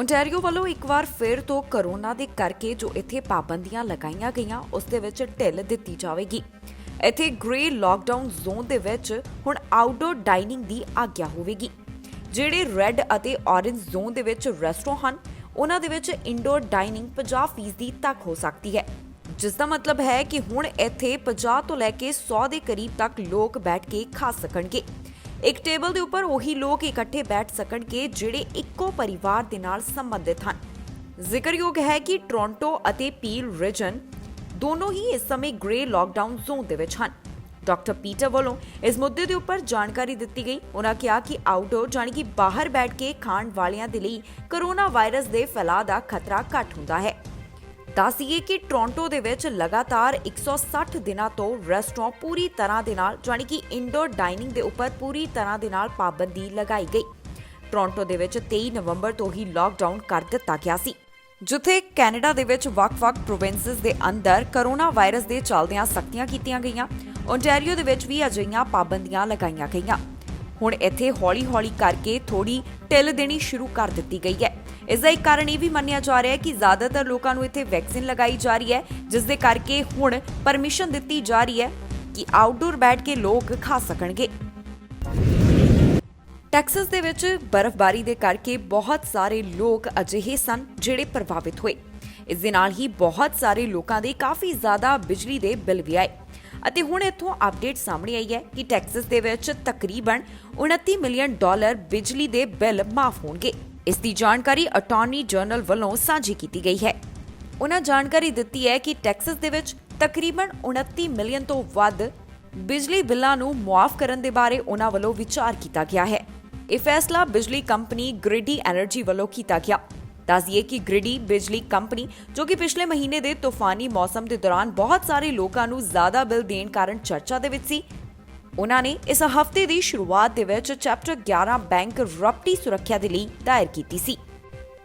Ontario ਵੱਲੋਂ ਇੱਕ ਵਾਰ ਫਿਰ ਤੋਂ ਕਰੋਨਾ ਦੇ ਕਰਕੇ ਜੋ ਇੱਥੇ ਪਾਬੰਦੀਆਂ ਲਗਾਈਆਂ ਗਈਆਂ ਉਸ ਦੇ ਵਿੱਚ ਢਿੱਲ ਦਿੱਤੀ ਜਾਵੇਗੀ। ਇੱਥੇ ਗ੍ਰੇ ਲਾਕਡਾਊਨ ਜ਼ੋਨ ਦੇ ਵਿੱਚ ਹੁਣ ਆਊਟਡੋਰ ਡਾਈਨਿੰਗ ਦੀ ਆਗਿਆ ਹੋਵੇਗੀ। ਜਿਹੜੇ ਰੈੱਡ ਅਤੇ ਔਰੇਂਜ ਜ਼ੋਨ ਦੇ ਵਿੱਚ ਰੈਸਟੋਰੈਂਟ ਹਨ ਉਹਨਾਂ ਦੇ ਵਿੱਚ ਇਨਡੋਰ ਡਾਈਨਿੰਗ 50% ਤੱਕ ਹੋ ਸਕਦੀ ਹੈ, ਜਿਸ ਦਾ ਮਤਲਬ ਹੈ ਕਿ ਹੁਣ ਇੱਥੇ 50 ਤੋਂ ਲੈ ਕੇ 100 ਦੇ ਕਰੀਬ ਤੱਕ ਲੋਕ ਬੈਠ ਕੇ ਖਾ ਸਕਣਗੇ। ਇੱਕ ਟੇਬਲ ਦੇ ਉੱਪਰ ਉਹੀ ਲੋਕ ਇਕੱਠੇ ਬੈਠ ਸਕਣਗੇ ਜਿਹੜੇ ਇੱਕੋ ਪਰਿਵਾਰ ਦੇ ਨਾਲ ਸੰਬੰਧਿਤ ਹਨ। ਜ਼ਿਕਰਯੋਗ ਹੈ ਕਿ ਟੋਰਾਂਟੋ ਅਤੇ ਪੀਲ ਰੀਜਨ ਦੋਨੋਂ ਹੀ ਇਸ ਸਮੇਂ ਗ੍ਰੇ ਲਾਕਡਾਊਨ ਜ਼ੋਨ ਦੇ ਵਿੱਚ ਹਨ। ਡਾਕਟਰ ਪੀਟਰ ਵੱਲੋਂ ਇਸ ਮੁੱਦੇ ਦੇ ਉੱਪਰ ਜਾਣਕਾਰੀ ਦਿੱਤੀ ਗਈ। ਉਹਨਾਂ ਕਿਹਾ ਕਿ ਆਊਟਡੋਰ ਜਾਣੀ ਕਿ ਬਾਹਰ ਬੈਠ ਕੇ ਖਾਣ ਵਾਲਿਆਂ ਦੇ ਲਈ ਕਰੋਨਾ ਵਾਇਰਸ ਦੇ ਫੈਲਾਅ ਦਾ ਖਤਰਾ ਘੱਟ ਹੁੰਦਾ ਹੈ। ਦੱਸੀਏ ਕਿ ਟੋਰਾਂਟੋ ਦੇ ਵਿੱਚ ਲਗਾਤਾਰ 160 ਦਿਨਾਂ ਤੋਂ ਰੈਸਟੋਰੈਂਟ ਪੂਰੀ ਤਰ੍ਹਾਂ ਦੇ ਨਾਲ ਜਾਣੀ ਕਿ ਇਨਡੋਰ ਡਾਈਨਿੰਗ ਦੇ ਉੱਪਰ ਪੂਰੀ ਤਰ੍ਹਾਂ ਦੇ ਨਾਲ ਪਾਬੰਦੀ ਲਗਾਈ ਗਈ। ਟੋਰਾਂਟੋ ਦੇ ਵਿੱਚ 23 ਨਵੰਬਰ ਤੋਂ ਹੀ ਲਾਕਡਾਊਨ ਕਰ ਦਿੱਤਾ ਗਿਆ ਸੀ, ਜਿੱਥੇ ਕੈਨੇਡਾ ਦੇ ਵਿੱਚ ਵੱਖ-ਵੱਖ ਪ੍ਰੋਵਿੰਸਸ ਦੇ ਅੰਦਰ ਕਰੋਨਾ ਵਾਇਰਸ ਦੇ ਚੱਲਦਿਆਂ ਸਖਤੀਆਂ ਕੀਤੀਆਂ ਗਈਆਂ। ਓਨਟਾਰੀਓ ਦੇ ਵਿੱਚ ਵੀ ਅਜਿਹੀਆਂ ਪਾਬੰਦੀਆਂ ਲਗਾਈਆਂ ਗਈਆਂ। ਹੁਣ ਇੱਥੇ ਹੌਲੀ-ਹੌਲੀ ਕਰਕੇ ਥੋੜੀ ਢਿੱਲ ਦੇਣੀ ਸ਼ੁਰੂ ਕਰ ਦਿੱਤੀ ਗਈ ਹੈ। ਇਸ ਦਾ ਇੱਕ ਕਾਰਨ ਇਹ ਵੀ ਮੰਨਿਆ ਜਾ ਰਿਹਾ ਹੈ ਕਿ ਜ਼ਿਆਦਾਤਰ ਲੋਕਾਂ ਨੂੰ ਇੱਥੇ ਵੈਕਸੀਨ ਲਗਾਈ ਜਾ ਰਹੀ ਹੈ, ਜਿਸ ਦੇ ਕਰਕੇ ਹੁਣ ਪਰਮਿਸ਼ਨ ਦਿੱਤੀ ਜਾ ਰਹੀ ਹੈ ਕਿ ਆਊਟਡੋਰ ਬੈਠ ਕੇ ਲੋਕ ਖਾ ਸਕਣਗੇ। ਟੈਕਸਸ ਦੇ ਵਿੱਚ ਬਰਫ਼ਬਾਰੀ ਦੇ ਕਰਕੇ ਬਹੁਤ ਸਾਰੇ ਲੋਕ ਅਜਿਹੇ ਸਨ ਜਿਹੜੇ ਪ੍ਰਭਾਵਿਤ ਹੋਏ। ਇਸ ਦੇ ਨਾਲ ਹੀ ਬਹੁਤ ਸਾਰੇ ਲੋਕਾਂ ਦੇ ਕਾਫੀ ਜ਼ਿਆਦਾ ਬਿਜਲੀ ਦੇ ਬਿੱਲ ਵੀ ਆਏ ਅਤੇ ਹੁਣ ਇੱਥੋਂ ਅਪਡੇਟ ਸਾਹਮਣੇ ਆਈ ਹੈ ਕਿ ਟੈਕਸਸ ਦੇ ਵਿੱਚ ਤਕਰੀਬਨ $29 ਮਿਲੀਅਨ ਬਿਜਲੀ ਦੇ ਬਿੱਲ ਮਾਫ ਹੋਣਗੇ। ਇਸ ਦੀ ਜਾਣਕਾਰੀ ਅਟਾਰਨੀ ਜਨਰਲ ਵੱਲੋਂ ਸਾਂਝੀ ਕੀਤੀ ਗਈ ਹੈ। ਉਹਨਾਂ ਜਾਣਕਾਰੀ ਦਿੱਤੀ ਹੈ ਕਿ ਟੈਕਸਸ ਦੇ ਵਿੱਚ ਤਕਰੀਬਨ 29 ਮਿਲੀਅਨ ਤੋਂ ਵੱਧ ਬਿਜਲੀ ਬਿੱਲਾਂ ਨੂੰ ਮੁਆਫ ਕਰਨ ਦੇ ਬਾਰੇ ਉਹਨਾਂ ਵੱਲੋਂ ਵਿਚਾਰ ਕੀਤਾ ਗਿਆ ਹੈ। ਇਹ ਫੈਸਲਾ ਬਿਜਲੀ ਕੰਪਨੀ ਗ੍ਰਿਡੀ ਐਨਰਜੀ ਵੱਲੋਂ ਕੀਤਾ ਗਿਆ। ਦੱਸਦੀਏ ਕਿ ਗ੍ਰਿਡੀ ਬਿਜਲੀ ਕੰਪਨੀ ਜੋ ਕਿ ਪਿਛਲੇ ਮਹੀਨੇ ਦੇ ਤੂਫਾਨੀ ਮੌਸਮ ਦੇ ਦੌਰਾਨ ਬਹੁਤ ਸਾਰੇ ਲੋਕਾਂ ਨੂੰ ਜ਼ਿਆਦਾ ਬਿੱਲ ਦੇਣ ਕਾਰਨ ਚਰਚਾ ਦੇ ਵਿੱਚ ਸੀ, ਉਹਨਾਂ ਨੇ ਇਸ ਹਫ਼ਤੇ ਦੀ ਸ਼ੁਰੂਆਤ ਦੇ ਵਿੱਚ ਚੈਪਟਰ 11 ਬੈਂਕ ਰਪਟੀ ਸੁਰੱਖਿਆ ਦੇ ਲਈ ਦਾਇਰ ਕੀਤੀ ਸੀ।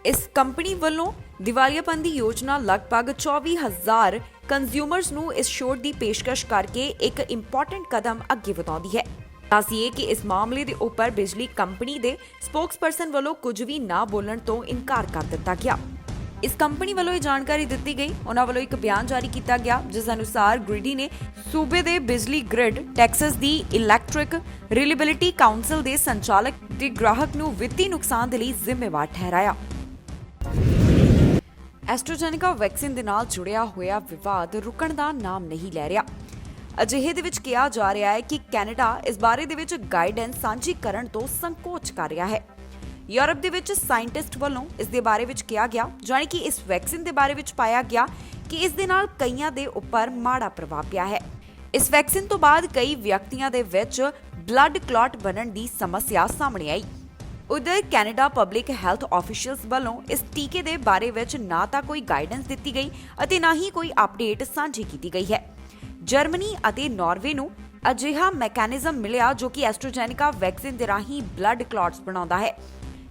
ਇਸ ਕੰਪਨੀ ਵੱਲੋਂ ਦਿਵਾਲੀਆਪਨ ਦੀ ਯੋਜਨਾ ਲਗਭਗ 24,000 ਕੰਜ਼ਿਊਮਰਸ ਨੂੰ ਇਸ ਛੋਟ ਦੀ ਪੇਸ਼ਕਸ਼ ਕਰਕੇ ਇੱਕ ਇੰਪੋਰਟੈਂਟ ਕਦਮ ਅੱਗੇ ਵਧਾਉਂਦੀ ਹੈ। ਦੱਸੀਏ ਕਿ ਇਸ ਮਾਮਲੇ ਦੇ ਉੱਪਰ ਬਿਜਲੀ ਕੰਪਨੀ ਦੇ ਸਪੋਕਸਪਰਸਨ ਵੱਲੋਂ ਕੁਝ ਵੀ ਨਾ ਬੋਲਣ ਤੋਂ ਇਨਕਾਰ ਕਰ ਦਿੱਤਾ ਗਿਆ। ਇਸ ਕੰਪਨੀ ਵੱਲੋਂ ਇਹ ਜਾਣਕਾਰੀ ਦਿੱਤੀ ਗਈ। ਉਹਨਾਂ ਵੱਲੋਂ ਇੱਕ ਬਿਆਨ ਜਾਰੀ ਕੀਤਾ ਗਿਆ ਜਿਸ ਅਨੁਸਾਰ ਗ੍ਰਿਡੀ ਨੇ ਸੂਬੇ ਦੇ ਬਿਜਲੀ ਗ੍ਰਿਡ ਟੈਕਸਸ ਦੀ ਇਲੈਕਟ੍ਰਿਕ ਰਿਲਾਇਬਿਲਿਟੀ ਕਾਉਂਸਲ ਦੇ ਸੰਚਾਲਕ ਦੇ ਗ੍ਰਾਹਕ ਨੂੰ ਵਿੱਤੀ ਨੁਕਸਾਨ ਦੇ ਲਈ ਜ਼ਿੰਮੇਵਾਰ ਠਹਿਰਾਇਆ। ਐਸਟ੍ਰਾਜੈਨੇਕਾ ਵੈਕਸੀਨ ਦੇ ਨਾਲ ਜੁੜਿਆ ਹੋਇਆ ਵਿਵਾਦ ਰੁਕਣ ਦਾ ਨਾਮ ਨਹੀਂ ਲੈ ਰਿਹਾ। ਅਜਿਹੇ ਦੇ ਵਿੱਚ ਕਿਹਾ ਜਾ ਰਿਹਾ ਹੈ ਕਿ ਕੈਨੇਡਾ ਇਸ ਬਾਰੇ ਦੇ ਵਿੱਚ ਗਾਈਡੈਂਸ ਸਾਂਝੀ ਕਰਨ ਤੋਂ ਸੰਕੋਚ ਕਰ ਰਿਹਾ ਹੈ। ਯੂਰਪ ਦੇ ਵਿੱਚ ਸਾਇੰਟਿਸਟ ਵੱਲੋਂ ਇਸ ਦੇ ਬਾਰੇ ਵਿੱਚ ਕਿਹਾ ਗਿਆ, ਜਾਣੀ ਕਿ ਇਸ ਵੈਕਸੀਨ ਦੇ ਬਾਰੇ ਵਿੱਚ ਪਾਇਆ ਗਿਆ ਕਿ ਇਸ ਦੇ ਨਾਲ ਕਈਆਂ ਦੇ ਉੱਪਰ ਮਾੜਾ ਪ੍ਰਭਾਵ ਪਿਆ ਹੈ। ਇਸ ਵੈਕਸੀਨ ਤੋਂ ਬਾਅਦ ਕਈ ਵਿਅਕਤੀਆਂ ਦੇ ਵਿੱਚ ਬਲੱਡ ਕਲੌਟ ਬਣਨ ਦੀ ਸਮੱਸਿਆ ਸਾਹਮਣੇ ਆਈ। ਉਧਰ ਕੈਨੇਡਾ ਪਬਲਿਕ ਹੈਲਥ ਆਫੀਸ਼ੀਅਲਸ ਵੱਲੋਂ ਇਸ ਟੀਕੇ ਦੇ ਬਾਰੇ ਵਿੱਚ ਨਾ ਤਾਂ ਕੋਈ ਗਾਈਡੈਂਸ ਦਿੱਤੀ ਗਈ ਅਤੇ ਨਾ ਹੀ ਕੋਈ ਅਪਡੇਟ ਸਾਂਝੀ ਕੀਤੀ ਗਈ ਹੈ। ਜਰਮਨੀ ਅਤੇ ਨਾਰਵੇ ਨੂੰ ਅਜਿਹਾ ਮੈਕੈਨਿਜ਼ਮ ਮਿਲਿਆ ਜੋ ਕਿ ਐਸਟ੍ਰਾਜੈਨੇਕਾ ਵੈਕਸੀਨ ਦੇ ਰਾਹੀਂ ਬਲੱਡ ਕਲੌਟਸ ਬਣਾਉਂਦਾ ਹੈ।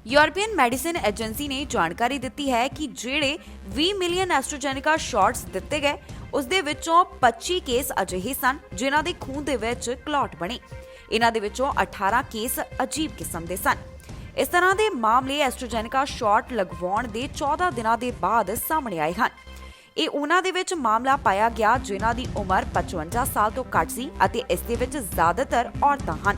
ਯੂਰਪੀਅਨ ਮੈਡੀਸਿਨ ਏਜੰਸੀ ਨੇ ਜਾਣਕਾਰੀ ਦਿੱਤੀ ਹੈ ਕਿ ਜਿਹੜੇ 20 ਮਿਲੀਅਨ ਐਸਟ੍ਰਾਜੈਨੇਕਾ ਸ਼ਾਟਸ ਦਿੱਤੇ ਗਏ ਉਸ ਦੇ ਵਿੱਚੋਂ 25 ਕੇਸ ਅਜਿਹੇ ਸਨ ਜਿਨ੍ਹਾਂ ਦੇ ਖੂਨ ਦੇ ਵਿੱਚ ਕਲੌਟ ਬਣੇ। ਇਹਨਾਂ ਦੇ ਵਿੱਚੋਂ 18 ਕੇਸ ਅਜੀਬ ਕਿਸਮ ਦੇ ਸਨ। ਇਸ ਤਰ੍ਹਾਂ ਦੇ ਮਾਮਲੇ ਐਸਟ੍ਰਾਜੈਨੇਕਾ ਸ਼ਾਟ ਲਗਵਾਉਣ ਦੇ 14 ਦਿਨਾਂ ਦੇ ਬਾਅਦ ਸਾਹਮਣੇ ਆਏ ਹਨ। ਇਹ ਉਹਨਾਂ ਦੇ ਵਿੱਚ ਮਾਮਲਾ ਪਾਇਆ ਗਿਆ ਜਿਨ੍ਹਾਂ ਦੀ ਉਮਰ 55 ਸਾਲ ਤੋਂ ਘੱਟ ਸੀ ਅਤੇ ਇਸ ਦੇ ਵਿੱਚ ਜ਼ਿਆਦਾਤਰ ਔਰਤਾਂ ਹਨ।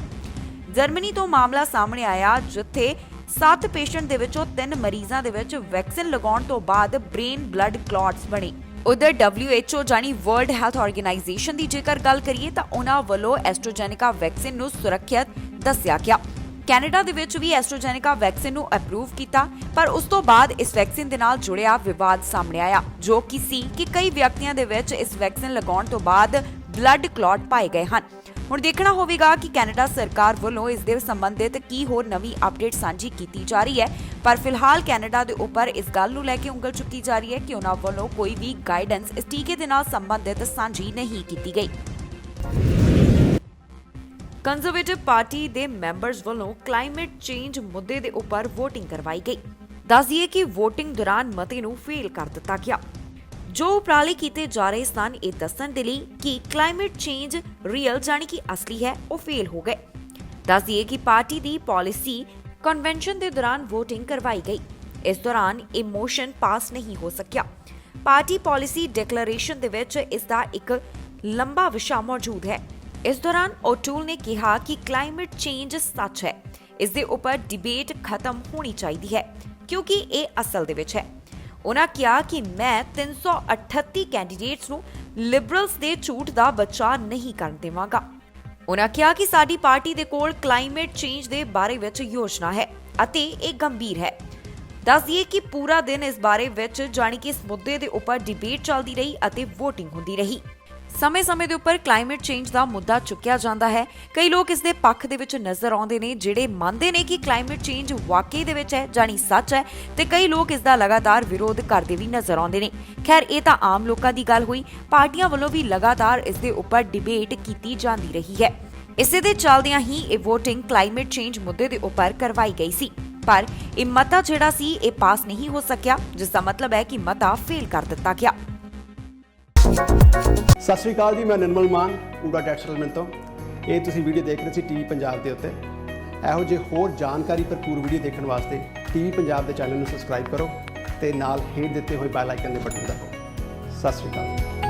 ਜਰਮਨੀ ਤੋਂ ਮਾਮਲਾ ਸਾਹਮਣੇ ਆਇਆ ਜਿੱਥੇ 7 ਪੇਸ਼ੈਂਟ ਦੇ ਵਿੱਚੋਂ 3 ਮਰੀਜ਼ਾਂ ਦੇ ਵਿੱਚ ਵੈਕਸੀਨ ਲਗਾਉਣ ਤੋਂ ਬਾਅਦ ਬ੍ਰੇਨ ਬਲੱਡ ਕਲੌਟਸ ਬਣੇ। ਉਧਰ WHO ਜਾਨੀ ਵਰਲਡ ਹੈਲਥ ਆਰਗੇਨਾਈਜੇਸ਼ਨ ਦੀ ਜੇਕਰ ਗੱਲ ਕਰੀਏ ਤਾਂ ਉਹਨਾਂ ਵੱਲੋਂ ਐਸਟ੍ਰਾਜੈਨੇਕਾ ਵੈਕਸੀਨ ਨੂੰ ਸੁਰੱਖਿਅਤ ਦੱਸਿਆ ਗਿਆ। ਕੈਨੇਡਾ ਦੇ ਵਿੱਚ ਵੀ ਐਸਟ੍ਰਾਜੈਨੇਕਾ ਵੈਕਸੀਨ ਨੂੰ ਅਪਰੂਵ ਕੀਤਾ, ਪਰ ਉਸ ਤੋਂ ਬਾਅਦ ਇਸ ਵੈਕਸੀਨ ਦੇ ਨਾਲ ਜੁੜਿਆ ਵਿਵਾਦ ਸਾਹਮਣੇ ਆਇਆ ਜੋ ਕਿ ਸੀ ਕਿ ਕਈ ਵਿਅਕਤੀਆਂ ਦੇ ਵਿੱਚ ਇਸ ਵੈਕਸੀਨ ਲਗਾਉਣ ਤੋਂ ਬਾਅਦ ਬਲੱਡ ਕਲੌਟ ਪਾਏ ਗਏ ਹਨ। ਹੁਣ ਦੇਖਣਾ ਹੋਵੇਗਾ ਕਿ ਕੈਨੇਡਾ ਸਰਕਾਰ ਵੱਲੋਂ ਇਸ ਦੇ ਸੰਬੰਧਿਤ ਕੀ ਹੋਰ ਨਵੀਂ ਅਪਡੇਟ ਸਾਂਝੀ ਕੀਤੀ ਜਾ ਰਹੀ ਹੈ, ਪਰ ਫਿਲਹਾਲ ਕੈਨੇਡਾ ਦੇ ਉੱਪਰ ਇਸ ਗੱਲ ਨੂੰ ਲੈ ਕੇ ਉਂਗਲ ਚੁੱਕੀ ਜਾ ਰਹੀ ਹੈ ਕਿ ਉਹਨਾਂ ਵੱਲੋਂ ਕੋਈ ਵੀ ਗਾਈਡੈਂਸ ਇਸ ਟੀਕੇ ਦੇ ਨਾਲ ਸੰਬੰਧਿਤ ਸਾਂਝੀ ਨਹੀਂ ਕੀਤੀ ਗਈ। ਕੰਜ਼ਰਵੇਟਿਵ ਪਾਰਟੀ ਦੇ ਮੈਂਬਰਸ ਵੱਲੋਂ ਕਲਾਈਮੇਟ ਚੇਂਜ ਮੁੱਦੇ ਦੇ ਉੱਪਰ VOTING ਕਰਵਾਈ ਗਈ। ਦੱਸਦੀਏ ਕਿ VOTING ਦੌਰਾਨ ਮਤੇ ਨੂੰ ਫੇਲ ਕਰ ਦਿੱਤਾ ਗਿਆ। ਜੋ ਉਪਰਾਲੇ ਕੀਤੇ ਜਾ ਰਹੇ ਸਨ ਇਹ ਦੱਸਣ ਦੇ ਲਈ ਕਿ ਕਲਾਈਮੇਟ ਚੇਂਜ ਰੀਅਲ ਜਾਨੀ ਕਿ ਅਸਲੀ ਹੈ ਉਹ ਫੇਲ ਹੋ ਗਏ। ਦੱਸਦੀਏ ਕਿ ਪਾਰਟੀ ਦੀ ਪਾਲਿਸੀ ਕਨਵੈਨਸ਼ਨ ਦੇ ਦੌਰਾਨ VOTING ਕਰਵਾਈ ਗਈ। ਇਸ ਦੌਰਾਨ ਇਹ ਮੋਸ਼ਨ ਪਾਸ ਨਹੀਂ ਹੋ ਸਕਿਆ। ਪਾਰਟੀ ਪਾਲਿਸੀ ਡਿਕਲੇਰੇਸ਼ਨ ਦੇ ਵਿੱਚ ਇਸ ਦਾ ਇੱਕ ਲੰਬਾ ਵਿਸ਼ਾ ਮੌਜੂਦ ਹੈ। ਇਸ ਦੌਰਾਨ ਓਟੂਲ ਨੇ ਕਿਹਾ ਕਿ ਕਲਾਈਮੇਟ ਚੇਂਜ ਸੱਚ ਹੈ, ਇਸ ਦੇ ਉੱਪਰ ਡਿਬੇਟ ਖਤਮ ਹੋਣੀ ਚਾਹੀਦੀ ਹੈ ਕਿਉਂਕਿ ਇਹ ਅਸਲ ਦੇ ਵਿੱਚ ਹੈ। ਉਨ੍ਹਾਂ ਕਿਹਾ ਕਿ ਮੈਂ 338 ਕੈਂਡੀਡੇਟਸ ਨੂੰ ਲਿਬਰਲਸ ਦੇ ਝੂਠ ਦਾ ਬਚਾਅ ਨਹੀਂ ਕਰਨ ਦੇਵਾਂਗਾ। ਉਨ੍ਹਾਂ ਕਿਹਾ ਕਿ ਸਾਡੀ ਪਾਰਟੀ ਦੇ ਕੋਲ ਕਲਾਈਮੇਟ ਚੇਂਜ ਦੇ ਬਾਰੇ ਵਿੱਚ ਯੋਜਨਾ ਹੈ ਅਤੇ ਇਹ ਗੰਭੀਰ ਹੈ। ਦੱਸ ਦਈਏ ਕਿ ਪੂਰਾ ਦਿਨ ਇਸ ਬਾਰੇ ਵਿੱਚ ਜਾਣੀ ਕਿ ਇਸ ਮੁੱਦੇ ਦੇ ਉੱਪਰ ਡਿਬੇਟ ਚੱਲਦੀ ਰਹੀ ਅਤੇ VOTING ਹੁੰਦੀ ਰਹੀ। ਸਮੇਂ-ਸਮੇਂ ਦੇ ਉੱਪਰ ਕਲਾਈਮੇਟ ਚੇਂਜ ਦਾ ਮੁੱਦਾ ਚੁੱਕਿਆ ਜਾਂਦਾ ਹੈ। ਕਈ ਲੋਕ ਇਸ ਦੇ ਪੱਖ ਦੇ ਵਿੱਚ ਨਜ਼ਰ ਆਉਂਦੇ ਨੇ ਜਿਹੜੇ ਮੰਨਦੇ ਨੇ ਕਿ ਕਲਾਈਮੇਟ ਚੇਂਜ ਵਾਕਈ ਦੇ ਵਿੱਚ ਹੈ, ਜਾਣੀ ਸੱਚ ਹੈ, ਤੇ ਕਈ ਲੋਕ ਇਸ ਦਾ ਲਗਾਤਾਰ ਵਿਰੋਧ ਕਰਦੇ ਵੀ ਨਜ਼ਰ ਆਉਂਦੇ ਨੇ। ਖੈਰ ਇਹ ਤਾਂ ਆਮ ਲੋਕਾਂ ਦੀ ਗੱਲ ਹੋਈ। ਪਾਰਟੀਆਂ ਵੱਲੋਂ ਵੀ ਲਗਾਤਾਰ ਇਸ ਦੇ ਉੱਪਰ ਡਿਬੇਟ ਕੀਤੀ ਜਾਂਦੀ ਰਹੀ ਹੈ। ਇਸੇ ਦੇ ਚੱਲਦਿਆਂ ਹੀ ਇਹ VOTING ਕਲਾਈਮੇਟ ਚੇਂਜ ਮੁੱਦੇ ਦੇ ਉੱਪਰ ਕਰਵਾਈ ਗਈ ਸੀ, ਪਰ ਇਹ ਮਤਾ ਜਿਹੜਾ ਸੀ ਇਹ ਪਾਸ ਨਹੀਂ ਹੋ ਸਕਿਆ, ਜਿਸ ਦਾ ਮਤਲਬ ਹੈ ਕਿ ਮਤਾ ਫੇਲ ਕਰ ਦਿੱਤਾ ਗਿਆ। ਸਤਿ ਸ਼੍ਰੀ ਅਕਾਲ ਜੀ, ਮੈਂ ਨਿਰਮਲ ਮਾਨ ਪੂਰਾ ਡੈਟ ਸੈਟਲਮੈਂਟ ਤੋਂ। ਇਹ ਤੁਸੀਂ ਵੀਡੀਓ ਦੇਖ ਰਹੇ ਸੀ TV ਪੰਜਾਬ ਦੇ ਉੱਤੇ। ਇਹੋ ਜਿਹੇ ਹੋਰ ਜਾਣਕਾਰੀ ਭਰਪੂਰ ਵੀਡੀਓ ਦੇਖਣ ਵਾਸਤੇ TV ਪੰਜਾਬ ਦੇ ਚੈਨਲ ਨੂੰ ਸਬਸਕ੍ਰਾਈਬ ਕਰੋ ਤੇ ਨਾਲ ਹੇਠ ਦਿੱਤੇ ਹੋਏ ਬੈਲ ਆਈਕਨ ਦੇ ਬਟਨ ਦਬਾਓ। ਸਤਿ ਸ਼੍ਰੀ ਅਕਾਲ।